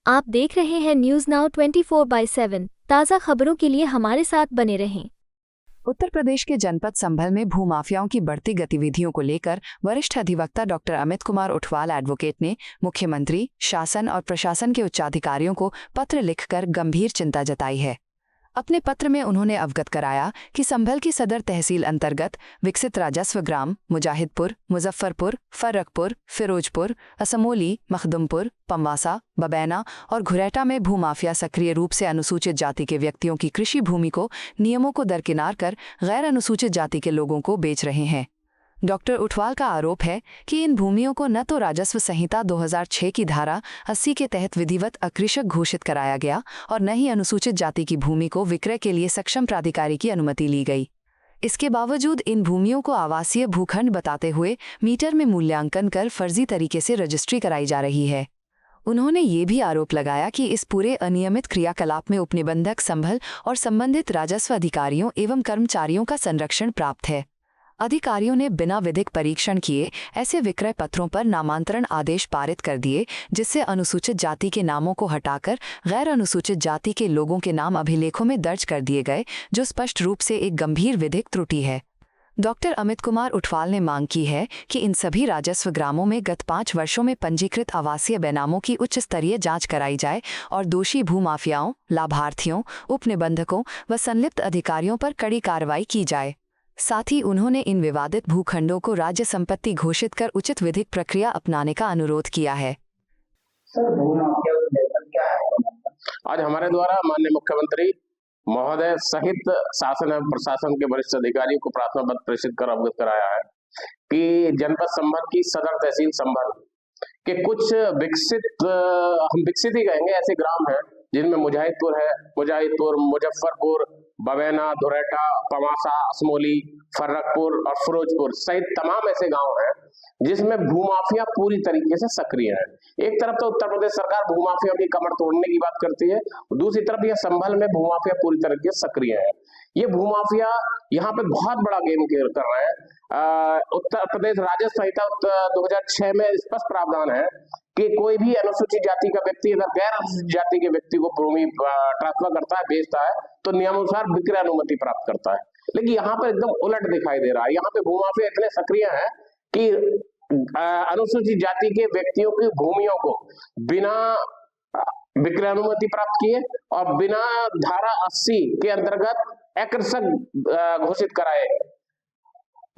आप देख रहे हैं न्यूज़ नाउ 24/7 ताज़ा खबरों के लिए हमारे साथ बने रहें। उत्तर प्रदेश के जनपद संभल में भूमाफियाओं की बढ़ती गतिविधियों को लेकर वरिष्ठ अधिवक्ता डॉक्टर अमित कुमार उठवाल एडवोकेट ने मुख्यमंत्री, शासन और प्रशासन के उच्चाधिकारियों को पत्र लिखकर गंभीर चिंता जताई है। अपने पत्र में उन्होंने अवगत कराया कि संभल की सदर तहसील अंतर्गत विकसित राजस्व ग्राम मुजाहिदपुर, मुजफ्फरपुर, फर्रकपुर, फिरोजपुर, असमोली, मखदुमपुर, पम्वासा, बबैना और घुरैटा में भूमाफिया सक्रिय रूप से अनुसूचित जाति के व्यक्तियों की कृषि भूमि को नियमों को दरकिनार कर गैर अनुसूचित जाति के लोगों को बेच रहे हैं। डॉक्टर उठवाल का आरोप है कि इन भूमियों को न तो राजस्व संहिता 2006 की धारा 80 के तहत विधिवत अकृषक घोषित कराया गया और न ही अनुसूचित जाति की भूमि को विक्रय के लिए सक्षम प्राधिकारी की अनुमति ली गई। इसके बावजूद इन भूमियों को आवासीय भूखंड बताते हुए मीटर में मूल्यांकन कर फर्जी तरीके से रजिस्ट्री कराई जा रही है। उन्होंने ये भी आरोप लगाया कि इस पूरे अनियमित क्रियाकलाप में उपनिबंधक संभल और संबंधित राजस्व अधिकारियों एवं कर्मचारियों का संरक्षण प्राप्त है। अधिकारियों ने बिना विधिक परीक्षण किए ऐसे विक्रय पत्रों पर नामांतरण आदेश पारित कर दिए, जिससे अनुसूचित जाति के नामों को हटाकर गैर अनुसूचित जाति के लोगों के नाम अभिलेखों में दर्ज कर दिए गए, जो स्पष्ट रूप से एक गंभीर विधिक त्रुटि है। डॉक्टर अमित कुमार उठवाल ने मांग की है कि इन सभी राजस्व ग्रामों में गत 5 वर्षों में पंजीकृत आवासीय बेनामों की उच्च स्तरीय जांच कराई जाए और दोषी भूमाफियाओं, लाभार्थियों, उपनिबंधकों व संलिप्त अधिकारियों पर कड़ी कार्रवाई की जाए। साथ ही उन्होंने इन विवादित भूखंडों को राज्य संपत्ति घोषित कर उचित विधिक प्रक्रिया अपनाने का अनुरोध किया है। सर, भूमाफिया को लेकर क्या है? आज हमारे द्वारा माननीय मुख्यमंत्री महोदय सहित शासन एवं प्रशासन के वरिष्ठ अधिकारियों को प्रार्थना पत्र प्रेषित कर अवगत कराया है कि जनपद संभल की सदर तहसील संभल के कुछ हम विकसित ही कहेंगे ऐसे ग्राम हैं जिनमें मुजाहिदपुर, मुजफ्फरपुर, बबैना, धुरैटा, पमासा, असमोली, फर्रकपुर और फिरोजपुर सहित तमाम ऐसे गांव हैं जिसमें भूमाफिया पूरी तरीके से सक्रिय है। एक तरफ तो उत्तर प्रदेश सरकार भूमाफिया की कमर तोड़ने की बात करती है, दूसरी तरफ यह संभल में भूमाफिया पूरी तरीके से सक्रिय है। ये भूमाफिया यहाँ पे बहुत बड़ा गेम कर रहे हैं। उत्तर प्रदेश राजस्व संहिता 2006 में स्पष्ट प्रावधान है कि कोई भी अनुसूचित जाति का व्यक्ति अगर गैर अनुसूचित जाति के व्यक्ति को भूमि ट्रांसफर करता है, बेचता है, तो नियमानुसार विक्रय अनुमति प्राप्त करता है। लेकिन यहाँ पर एकदम उलट दिखाई दे रहा है। यहाँ पे भूमाफिया इतने सक्रिय है कि अनुसूचित जाति के व्यक्तियों की भूमियों को बिना विक्रय अनुमति प्राप्त किए और बिना धारा 80 के अंतर्गत अकृषक घोषित कराए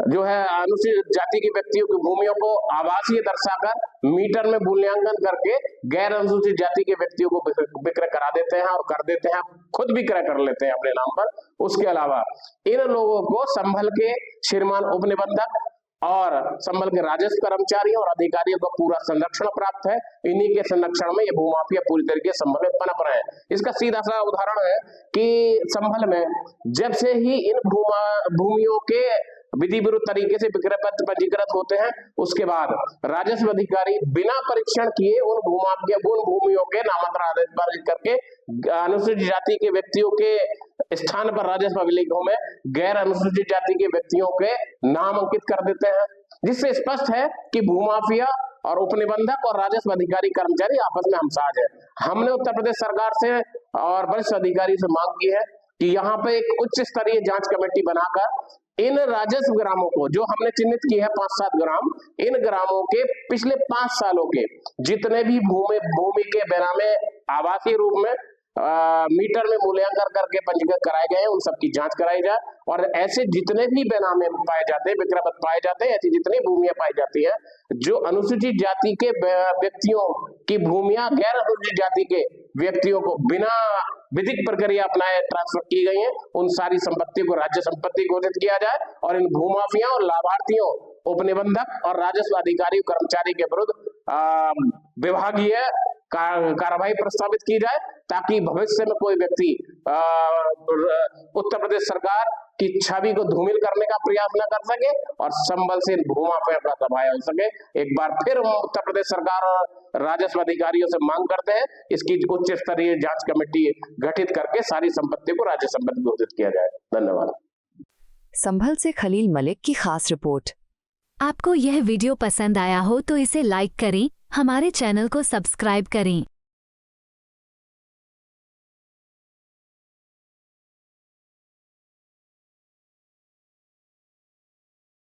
जो है अनुसूचित जाति के व्यक्तियों की भूमियों को आवासीय दर्शाकर मीटर में मूल्यांकन करके गैर अनुसूचित जाति के व्यक्तियों को विक्रय करा देते हैं और कर देते हैं, खुद विक्रय कर लेते हैं अपने नाम पर। उसके अलावा इन लोगों को संभल के श्रीमान उपनिबंधक और संभल के राजस्व कर्मचारियों और अधिकारियों का पूरा संरक्षण प्राप्त है। इन्हीं के संरक्षण में ये भूमाफिया पूरी तरीके से संभल में पनप रहे हैं। इसका सीधा सा उदाहरण है कि संभल में जब से ही इन भूमियों के विधि विरुद्ध तरीके से विक्रय पत्र पंजीकृत होते हैं, उसके बाद राजस्व अधिकारी बिना परीक्षण किए उन भूमियों के नामांतरण आदेश पारित करके अनुसूचित जाति के व्यक्तियों के स्थान पर राजस्व अभिलेखों में गैर अनुसूचित जाति के व्यक्तियों के नाम अंकित कर देते हैं, जिससे स्पष्ट है कि भूमाफिया और उपनिबंधक और राजस्व अधिकारी कर्मचारी आपस में हमसाज है। हमने उत्तर प्रदेश सरकार से और वरिष्ठ अधिकारी से मांग की है कि यहाँ पे एक उच्च स्तरीय जांच कमेटी बनाकर इन राजस्व ग्रामों को जो हमने चिन्हित की है 5-7 ग्राम, इन ग्रामों के पिछले 5 सालों के जितने भी भूमि के बेनामे आवासीय रूप में मीटर में मूल्यांकन करके पंजीकृत कराए गए हैं, उन सबकी जांच कराई जाए और ऐसे जितने भी बेनामे पाए जाते हैं, विक्रय पत्र पाए जाते हैं, ऐसी जितनी भूमियां पाई जाती है जो अनुसूचित जाति के व्यक्तियों की भूमियां गैर अनुसूचित जाति के व्यक्तियों को बिना विधिक प्रक्रिया अपनाए ट्रांसफर की गई हैं, उन सारी संपत्ति को राज्य संपत्ति घोषित किया जाए और इन भूमाफिया और लाभार्थियों, उपनिबंधक और राजस्व अधिकारी कर्मचारी के विरुद्ध विभागीय कार्रवाई प्रस्तावित की जाए, ताकि भविष्य में कोई व्यक्ति उत्तर प्रदेश सरकार की छवि को धूमिल करने का प्रयास न कर सके और संभल से भूमाफिया का दबाया हो सके। एक बार फिर हम उत्तर प्रदेश सरकार और राजस्व अधिकारियों से मांग करते हैं इसकी उच्च स्तरीय जांच कमेटी गठित करके सारी संपत्ति को राज्य संपत्ति घोषित किया जाए। धन्यवाद। संभल से खलील मलिक की खास रिपोर्ट। आपको यह वीडियो पसंद आया हो तो इसे लाइक करें, हमारे चैनल को सब्सक्राइब करें।